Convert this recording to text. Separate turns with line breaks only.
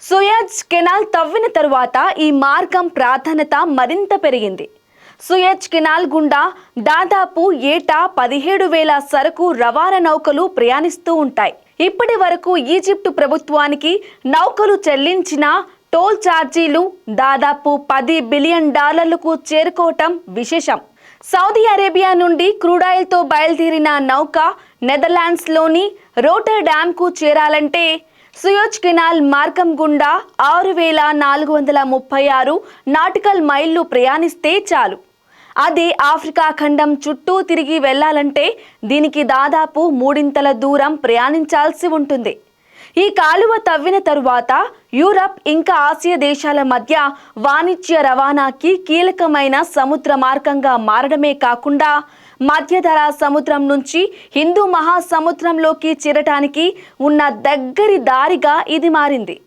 Suez canal తవ్విన తరువాత ఈ మార్గం ప్రాధాన్యత మరింత పెరిగింది. సూయజ్ కెనాల్ గుండా దాదాపు ఏటా 17,000 సరుకు రవాణా నౌకలు ప్రయాణిస్తూ ఉంటాయి. ఇప్పటి వరకు ఈజిప్టు ప్రభుత్వానికి నౌకలు చెల్లించిన టోల్ ఛార్జీలు దాదాపు $10 బిలియన్ చేరుకోవటం విశేషం. సౌదీ అరేబియా నుండి క్రూడాయిల్తో బయలుదేరిన నౌక నెదర్లాండ్స్లోని రోటర్డామ్కు చేరాలంటే సూయజ్ కెనాల్ మార్గం గుండా 6,436 నాటికల్ మైళ్ళు ప్రయాణిస్తే చాలు. అదే ఆఫ్రికా ఖండం చుట్టూ తిరిగి వెళ్లాలంటే దీనికి దాదాపు 3 దూరం ప్రయాణించాల్సి ఉంటుంది. ఈ కాలువ తవ్విన తరువాత యూరప్ ఇంకా ఆసియా దేశాల మధ్య వాణిజ్య రవాణాకి కీలకమైన సముద్ర మార్గంగా మారడమే కాకుండా మధ్యధరా సముద్రం నుంచి హిందూ మహాసముద్రంలోకి చేరటానికి ఉన్న దగ్గరి దారిగా ఇది మారింది.